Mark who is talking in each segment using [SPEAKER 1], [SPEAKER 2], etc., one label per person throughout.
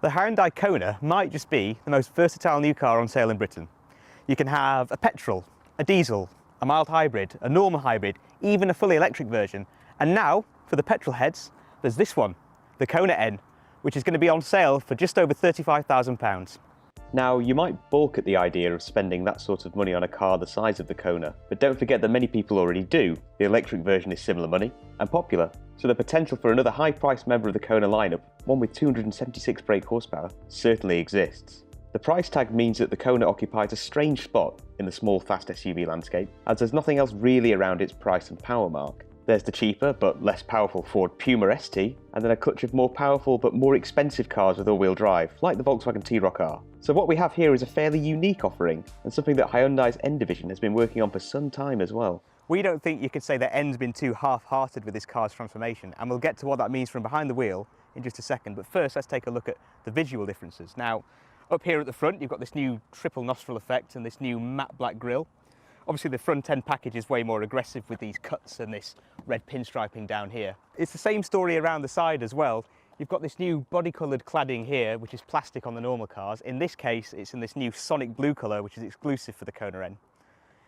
[SPEAKER 1] The Hyundai Kona might just be the most versatile new car on sale in Britain. You can have a petrol, a diesel, a mild hybrid, a normal hybrid, even a fully electric version. And now, for the petrol heads, there's this one, the Kona N, which is going to be on sale for just over £35,000. Now, you might balk at the idea of spending that sort of money on a car the size of the Kona, but don't forget that many people already do. The electric version is similar money and popular, so the potential for another high-priced member of the Kona lineup, one with 276 brake horsepower, certainly exists. The price tag means that the Kona occupies a strange spot in the small, fast SUV landscape, as there's nothing else really around its price and power mark. There's the cheaper but less powerful Ford Puma ST, and then a clutch of more powerful but more expensive cars with all-wheel drive, like the Volkswagen T-Roc are. So what we have here is a fairly unique offering, and something that Hyundai's N division has been working on for some time as well. We don't think you could say that N's been too half-hearted with this car's transformation, and we'll get to what that means from behind the wheel in just a second. But first, let's take a look at the visual differences. Now, up here at the front, you've got this new triple nostril effect and this new matte black grille. Obviously, the front end package is way more aggressive with these cuts and this red pinstriping down here. It's the same story around the side as well. You've got this new body-coloured cladding here, which is plastic on the normal cars. In this case, it's in this new sonic blue colour, which is exclusive for the Kona N.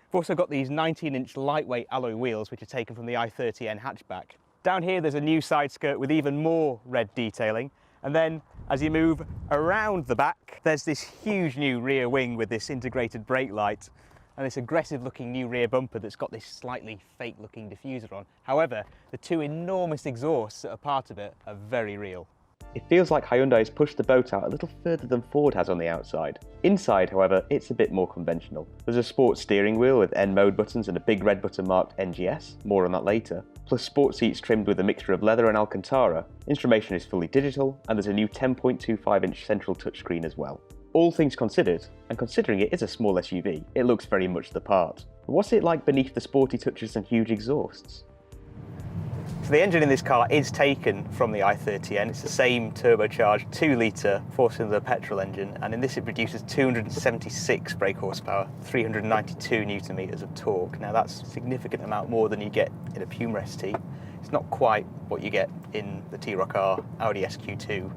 [SPEAKER 1] We've also got these 19-inch lightweight alloy wheels, which are taken from the i30N hatchback. Down here, there's a new side skirt with even more red detailing. And then, as you move around the back, there's this huge new rear wing with this integrated brake light and this aggressive-looking new rear bumper that's got this slightly fake-looking diffuser on. However, the two enormous exhausts that are part of it are very real. It feels like Hyundai has pushed the boat out a little further than Ford has on the outside. Inside, however, it's a bit more conventional. There's a sports steering wheel with N mode buttons and a big red button marked NGS, more on that later, plus sport seats trimmed with a mixture of leather and Alcantara. Instrumentation is fully digital, and there's a new 10.25-inch central touchscreen as well. All things considered, and considering it is a small SUV, it looks very much the part. But what's it like beneath the sporty touches and huge exhausts? So the engine in this car is taken from the i30N. It's the same turbocharged 2-litre 4-cylinder petrol engine, and in this it produces 276 brake horsepower, 392 newton meters of torque. Now that's a significant amount more than you get in a Puma ST. It's not quite what you get in the T-Roc R, Audi SQ2,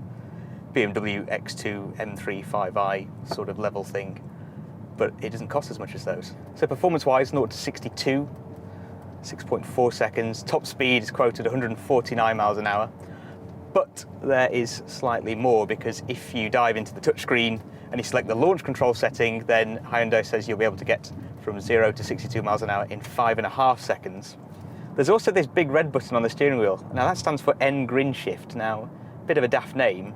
[SPEAKER 1] BMW X2, M3, 5i sort of level thing, but it doesn't cost as much as those. So performance-wise, 0 to 62, 6.4 seconds. Top speed is quoted 149 miles an hour, but there is slightly more, because if you dive into the touchscreen and you select the launch control setting, then Hyundai says you'll be able to get from 0 to 62 miles an hour in 5.5 seconds. There's also this big red button on the steering wheel. Now that stands for N Grin Shift. Now, a bit of a daft name,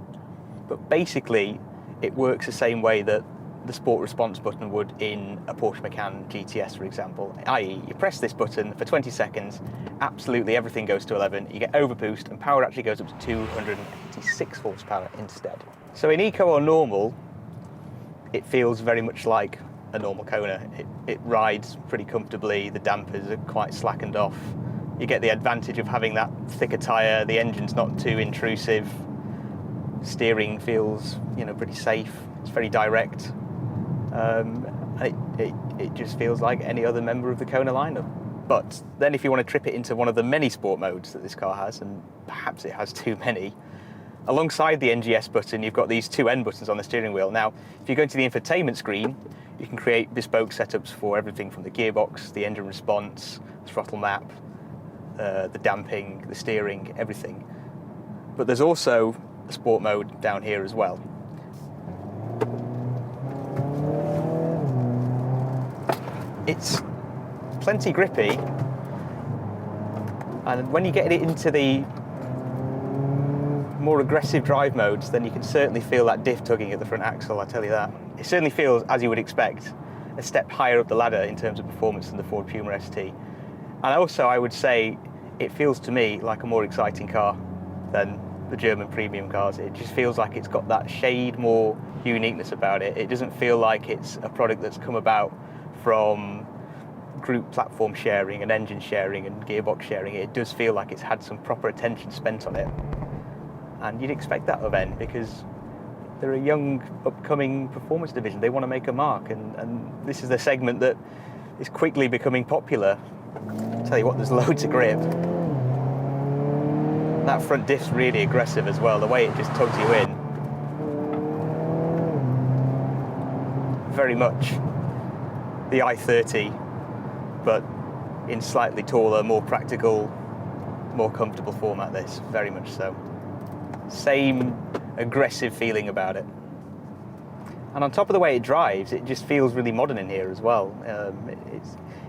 [SPEAKER 1] but basically it works the same way that the sport response button would in a Porsche Macan GTS, for example, i.e. you press this button for 20 seconds, absolutely everything goes to 11, you get overboost, and power actually goes up to 286 horsepower instead. So in eco or normal, it feels very much like a normal Kona. It rides pretty comfortably, the dampers are quite slackened off, you get the advantage of having that thicker tyre, the engine's not too intrusive, steering feels, pretty safe. It's very direct. It just feels like any other member of the Kona lineup. But then if you want to trip it into one of the many sport modes that this car has, and perhaps it has too many, alongside the NGS button, you've got these two N buttons on the steering wheel. Now, if you go into the infotainment screen, you can create bespoke setups for everything from the gearbox, the engine response, throttle map, the damping, the steering, everything. But there's also a sport mode down here as well. It's plenty grippy, and when you get it into the more aggressive drive modes, then you can certainly feel that diff tugging at the front axle, I tell you that. It certainly feels, as you would expect, a step higher up the ladder in terms of performance than the Ford Puma ST. And also, I would say, it feels to me like a more exciting car than the German premium cars. It just feels like it's got that shade more uniqueness about it. It doesn't feel like it's a product that's come about from group platform sharing and engine sharing and gearbox sharing. It does feel like it's had some proper attention spent on it. And you'd expect that of N, because they're a young, upcoming performance division. They want to make a mark, and this is the segment that is quickly becoming popular. I'll tell you what, there's loads of grip. That front diff's really aggressive as well, the way it just tugs you in. very much the i30, but in slightly taller, more practical, more comfortable format. This, very much so. Same aggressive feeling about it. And on top of the way it drives, it just feels really modern in here as well.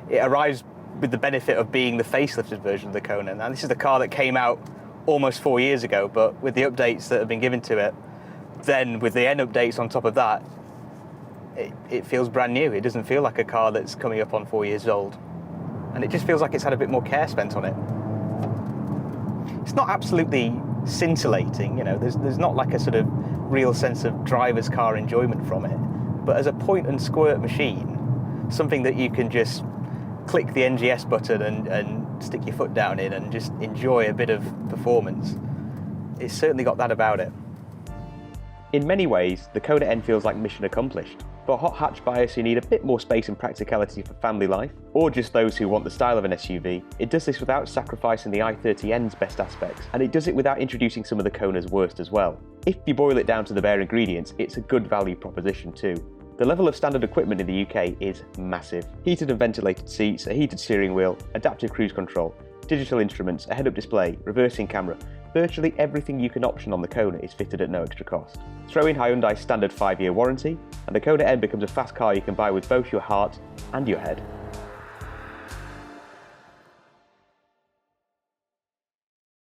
[SPEAKER 1] It arrives with the benefit of being the facelifted version of the Kona. Now this is the car that came out almost 4 years ago, but with the updates that have been given to it, then with the N updates on top of that, it feels brand new. It doesn't feel like a car that's coming up on 4 years old. And it just feels like it's had a bit more care spent on it. It's not absolutely scintillating, you know, there's not like a sort of real sense of driver's car enjoyment from it. But as a point and squirt machine, something that you can just click the NGS button and stick your foot down in and just enjoy a bit of performance, it's certainly got that about it. In many ways, the Kona N feels like mission accomplished. For hot hatch buyers who need a bit more space and practicality for family life, or just those who want the style of an SUV, it does this without sacrificing the i30N's best aspects, and it does it without introducing some of the Kona's worst as well. If you boil it down to the bare ingredients, it's a good value proposition too. The level of standard equipment in the UK is massive. Heated and ventilated seats, a heated steering wheel, adaptive cruise control, digital instruments, a head-up display, reversing camera. Virtually everything you can option on the Kona is fitted at no extra cost. Throw in Hyundai's standard 5-year warranty, and the Kona N becomes a fast car you can buy with both your heart and your head.